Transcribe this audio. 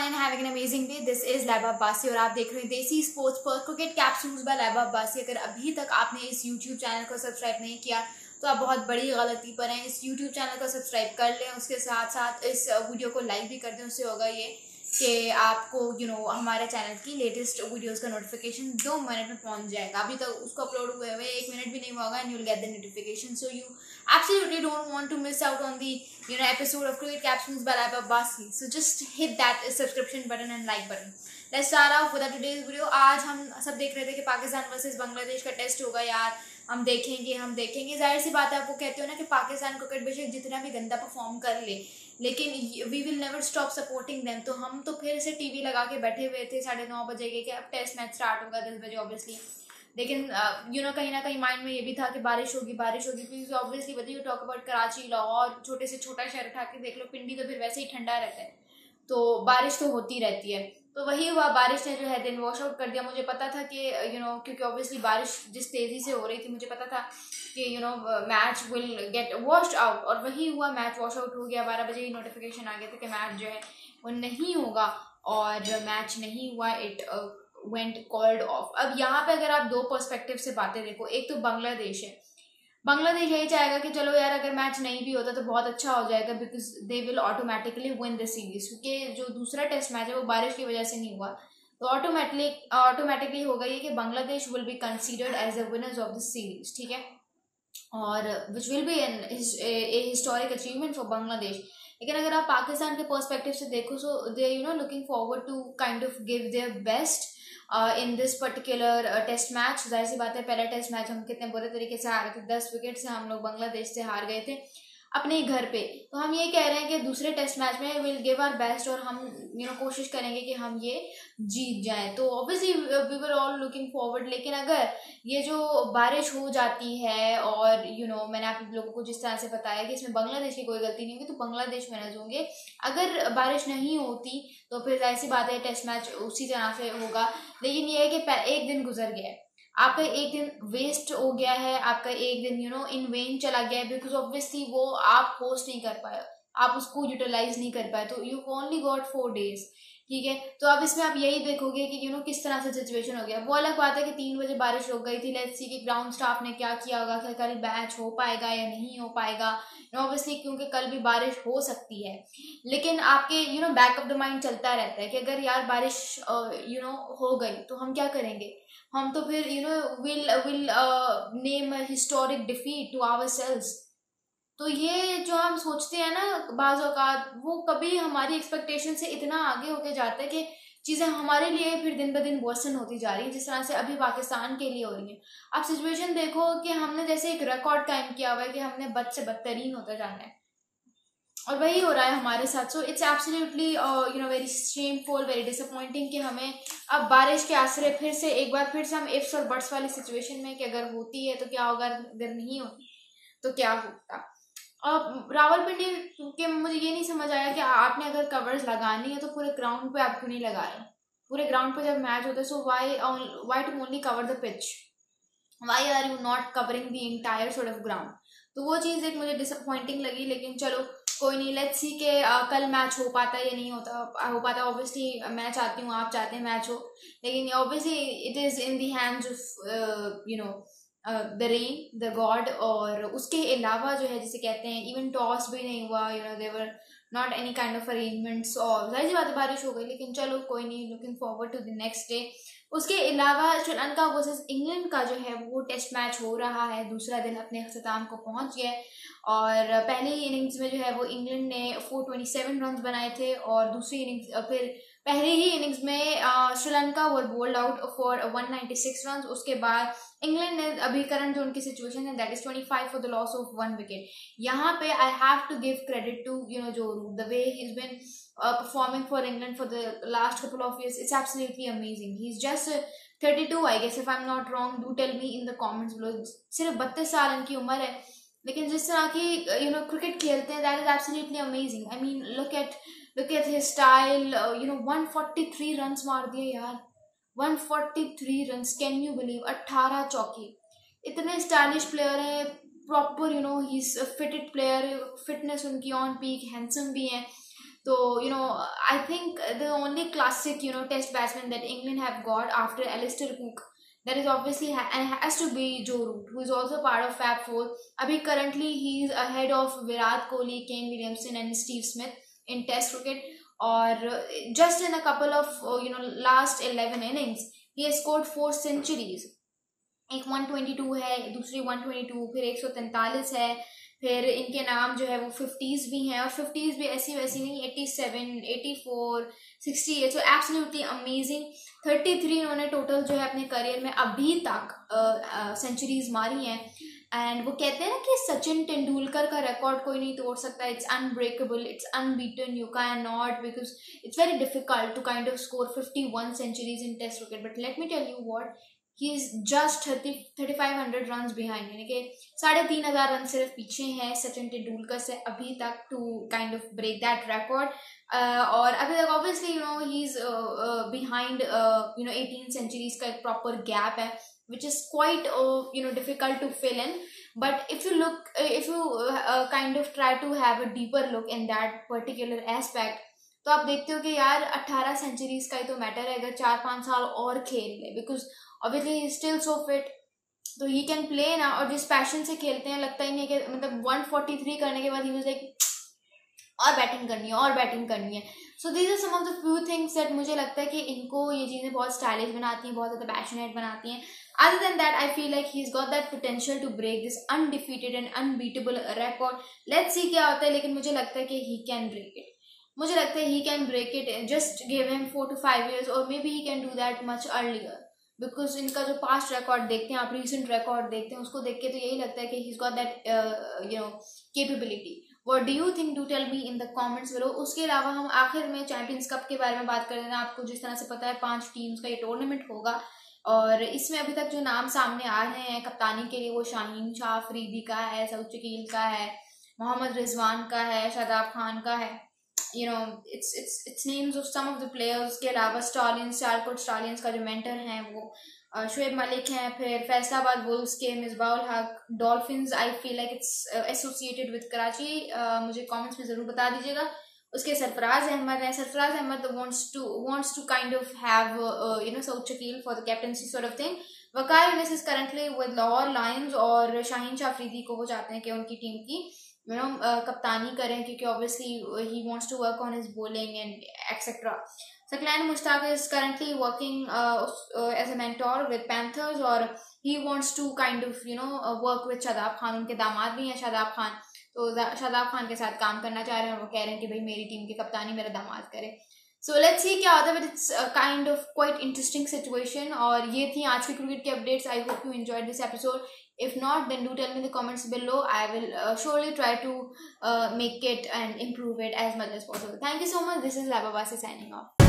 and having an amazing day. This is लैबा Abbasi और आप देख रहे हैं देसी स्पोर्ट्स पर क्रिकेट कैप्सूल्स बाय लैबा अब्बासी। अगर अभी तक आपने इस YouTube चैनल को सब्सक्राइब नहीं किया तो आप बहुत बड़ी गलती पर हैं। इस YouTube चैनल को सब्सक्राइब कर लें, उसके साथ साथ इस वीडियो को लाइक भी कर दें। उससे होगा ये कि आपको हमारे चैनल की लेटेस्ट वीडियोस का नोटिफिकेशन 2 मिनट में पहुंच जाएगा। अभी तक उसको अपलोड हुए हुए 1 मिनट भी नहीं हुआ होगा, and you will get the notification, so you absolutely don't want to miss out on the episode of Cricket Captions by Laiba Abbasi. So just hit that subscription button and like button. Let's start off with today's video. आज हम सब देख रहे थे कि Pakistan versus Bangladesh का test होगा यार। हम देखेंगे जाहिर सी बात है, आपको कहते हो ना कि पाकिस्तान क्रिकेट बेशक जितना भी गंदा परफॉर्म कर ले, लेकिन we will never stop supporting them. तो हम तो फिर से टीवी लगा के बैठे हुए थे 9:30 बजे के अब टेस्ट मैच स्टार्ट होगा 10 बजे ऑब्वियसली। लेकिन कहीं ना कहीं माइंड में ये भी था कि बारिश होगी क्योंकि ऑब्वियसली बताइए you talk about Karachi, Lahore, छोटे से छोटा शहर उठा के देख लो, पिंडी तो फिर वैसे ही ठंडा रहता है, तो बारिश तो होती रहती है। तो वही हुआ, बारिश ने जो है दिन वॉश आउट कर दिया। मुझे पता था कि क्योंकि ऑब्वियसली बारिश जिस तेज़ी से हो रही थी, मुझे पता था कि match will get washed out, और वही हुआ, मैच वॉश आउट हो गया। 12 बजे ही नोटिफिकेशन आ गया था कि मैच जो है वो नहीं होगा, और मैच नहीं हुआ, इट वेंट कॉल्ड ऑफ। अब यहाँ पे अगर आप दो पर्सपेक्टिव से बातें देखो, एक तो बांग्लादेश है, बांग्लादेश यही चाहेगा कि चलो यार अगर मैच नहीं भी होता तो बहुत अच्छा हो जाएगा, because they will automatically win the series. क्योंकि जो दूसरा टेस्ट मैच है वो बारिश की वजह से नहीं हुआ, तो ऑटोमेटिकली होगा ये कि Bangladesh will be considered as the winners of the series, ठीक है, और which will be an historic achievement for Bangladesh. लेकिन अगर आप पाकिस्तान के पर्सपेक्टिव से देखो, so they looking forward to kind of give their best in this particular test match. जाहिर सी बात है, पहला टेस्ट मैच हम कितने बुरे तरीके से हारे थे, 10 विकेट से हम लोग बांग्लादेश से हार गए थे अपने ही घर पे। तो हम ये कह रहे हैं कि दूसरे टेस्ट मैच में विल गिव आवर बेस्ट, और हम कोशिश करेंगे कि हम ये जीत जाएं। तो obviously we were all looking forward. लेकिन अगर ये जो बारिश हो जाती है, और मैंने आप लोगों को जिस तरह से बताया कि इसमें बांग्लादेश की कोई गलती नहीं होगी, तो बांग्लादेश विनर्स होंगे। अगर बारिश नहीं होती तो फिर ऐसी बात है टेस्ट मैच उसी तरह से होगा। लेकिन ये है कि एक दिन गुजर गया है, आपका एक दिन वेस्ट हो गया है, आपका एक दिन इन वेन चला गया है, बिकॉज ऑब्वियसली वो आप होस्ट नहीं कर पाए, आप उसको यूटिलाइज नहीं कर पाए, तो यू ओनली गॉट 4 डेज, ठीक है। तो अब इसमें आप यही देखोगे कि किस तरह से सिचुएशन हो गया। वो अलग बात है कि 3 बजे बारिश रुक गई थी, लेट्स सी कि ग्राउंड स्टाफ ने क्या किया होगा, कि कल मैच हो पाएगा या नहीं हो पाएगा, ऑब्वियसली क्योंकि कल भी बारिश हो सकती है। लेकिन आपके बैक ऑफ द माइंड चलता रहता है कि अगर यार बारिश हो गई तो हम क्या करेंगे, हम तो फिर will name a historic defeat to ourselves. तो ये जो हम सोचते हैं ना बाज़ औक़ात, वो कभी हमारी एक्सपेक्टेशन से इतना आगे होके जाता है कि चीज़ें हमारे लिए फिर दिन ब दिन वर्सन होती जा रही है, जिस तरह से अभी पाकिस्तान के लिए हो रही है। आप सिचुएशन देखो कि हमने जैसे एक रिकॉर्ड कायम किया हुआ है कि हमने बद से बदतरीन होता जाना है, और वही हो रहा है हमारे साथ। So it's absolutely very shameful, very disappointing कि हमें अब बारिश के आसरे फिर से एक बार फिर से हम इफ्स और बट्स वाली सिचुएशन में कि अगर होती है तो क्या होगा, अगर नहीं होती तो क्या होगा। अब रावलपिंडी के मुझे ये नहीं समझ आया कि आपने अगर कवर्स लगानी है तो पूरे ग्राउंड पे आप क्यों नहीं लगा रहे। पूरे ग्राउंड पे जब मैच होता है, so why to only cover the pitch, why are you not covering the entire sort of ground. तो वो चीज़ एक मुझे डिसअपॉइंटिंग लगी। लेकिन चलो कोई नहीं, लेट्स सी के कल मैच हो पाता है या नहीं हो पाता। ऑब्वियसली मैं चाहती हूँ, आप चाहते हैं मैच हो, लेकिन obviously it is in the hands of the rain, the God. और उसके अलावा जो है जिसे कहते हैं, इवन टॉस भी नहीं हुआ, there're not any kind of arrangements, और जाहिर सी बात बारिश हो गई। लेकिन चलो कोई नहीं, looking forward to the next day. उसके अलावा श्रीलंका वर्सेस इंग्लैंड का जो है वो टेस्ट मैच हो रहा है, दूसरा दिन अपने अख्ताम को पहुंच गया है। और पहली इनिंग्स में जो है वो इंग्लैंड ने 427 रन बनाए थे, और दूसरी इनिंग्स फिर पहली ही इनिंग्स में श्रीलंका वर बोल्ड आउट फॉर 196 रन। उसके बाद इंग्लैंड ने अभी करंट जो उनकी सिचुएशन है that is 25 for the loss of 1 wicket. यहाँ पे I have to give credit to Joe the way he is been performing for England for the last couple of years. It's absolutely amazing. He's just 32, I guess, if I'm not wrong. Do tell me in the comments below. सिर्फ 32 साल इनकी उम्र है, लेकिन जिस तरह की cricket खेलते हैं, that is absolutely amazing. I mean, look at his style. 143 runs मार दिए यार, 143 रन्स, कैन यू बिलीव। 18 चौके, इतने स्टाइलिश प्लेयर है, proper he is fitted player, fitness उनकी ऑन पीक, हैंडसम भी है। तो I think the only classic test batsman that England have got after Alistair Cook, that is obviously and has to be Joe Root, who is also part of Fab Four. Abhi currently he is ahead of Virat Kohli, Kane Williamson and Steve Smith in Test cricket. Or just in a couple of last 11 innings he has scored 4 centuries. एक 122 है, दूसरी 122, फिर 143 है, फिर इनके नाम जो है वो 50s भी हैं, और 50s भी ऐसी वैसी नहीं, 87, 84, 68, सो एब्सोल्युटली अमेजिंग। 33 इन्होंने टोटल जो है अपने करियर में अभी तक सेंचुरीज मारी हैं। एंड वो कहते हैं ना कि सचिन तेंदुलकर का रिकॉर्ड कोई नहीं तोड़ सकता, it's unbreakable, it's unbeaten, you can not, because it's very difficult to kind of score 51 centuries in test cricket. But let me tell you what, he is just 3500 run behind, यानी कि 3500 run सिर्फ पीछे हैं सचिन तेंदुलकर से अभी तक to kind of break that record. और अभी तक obviously he is behind 18 centuries का एक प्रॉपर गैप है, which is quite difficult to fill in. But if you kind of try to have a deeper look in that particular aspect, तो आप देखते हो कि यार 18 सेंचुरीज का ही तो मैटर है अगर 4-5 साल और खेल ले, because obviously he still so fit, तो ही कैन प्ले ना। और जिस पैशन से खेलते हैं लगता ही नहीं कि मतलब 143 करने के बाद ही वाज लाइक और बैटिंग करनी है और बैटिंग करनी है। So these are some of the few things that मुझे लगता है कि इनको ये चीज़ें बहुत स्टाइलिश बनाती हैं, बहुत ज़्यादा पैशनेट बनाती हैं। Other than that, I feel like he's got that potential to break this undefeated and unbeatable record. Let's see क्या होता है, लेकिन मुझे लगता है कि he can break it. मुझे लगता है he can break it. Just give him 4 to 5 years, or maybe he can do that much earlier. Because इनका जो past record देखते हैं आप, recent record देखते हैं, उसको देख के तो यही लगता है कि he's got that capability. What do you think? Do tell me in the comments below. उसके अलावा हम आखिर में चैंपियंस कप के बारे में बात कर रहे हैं। आपको जिस तरह से पता है 5 टीम्स का ये टूर्नामेंट होगा, और इसमें अभी तक जो नाम सामने आ रहे हैं कप्तानी के लिए वो शाहीन शाह अफरीदी का है, सऊद शकील का है, मोहम्मद रिजवान का है, शादाब खान का है, it's names of some of the players. के अलावा स्टालियंस, चारकोट स्टालियंस का जो मेंटर हैं वो शुएब मलिक हैं, फिर फैसलाबाद वुल्व्स के मिसबाउल हक, dolphins I feel like it's associated with Karachi, मुझे कमेंट्स में ज़रूर बता दीजिएगा। उसके सरफराज अहमद है, Sarfaraz Ahmed wants to kind of have Saud Shakeel for the captaincy sort of thing. Waqar Younis is currently with Lahore lions, और शाहीन शाह अफरीदी को वो चाहते हैं कि उनकी टीम की कप्तानी करें, क्योंकि obviously he wants to work on his bowling and etc. Saqlain Mushtaq is currently working as a mentor with Panthers, और he wants to kind of work with Shadab Khan, उनके दामाद भी हैं शादाब खान, तो शादाब खान के साथ काम करना चाह रहे हैं, और वो कह रहे हैं कि भाई मेरी टीम की कप्तानी मेरा दामाद करे। सो लेट्स सी क्या होता है, but it's kind of quite interesting situation. और ये थी आज की क्रिकेट की updates. I hope you enjoyed this episode. If not then do tell me the comments below, I will surely try to make it and improve it as much as possible. Thank you so much, this is Laiba Basi signing of.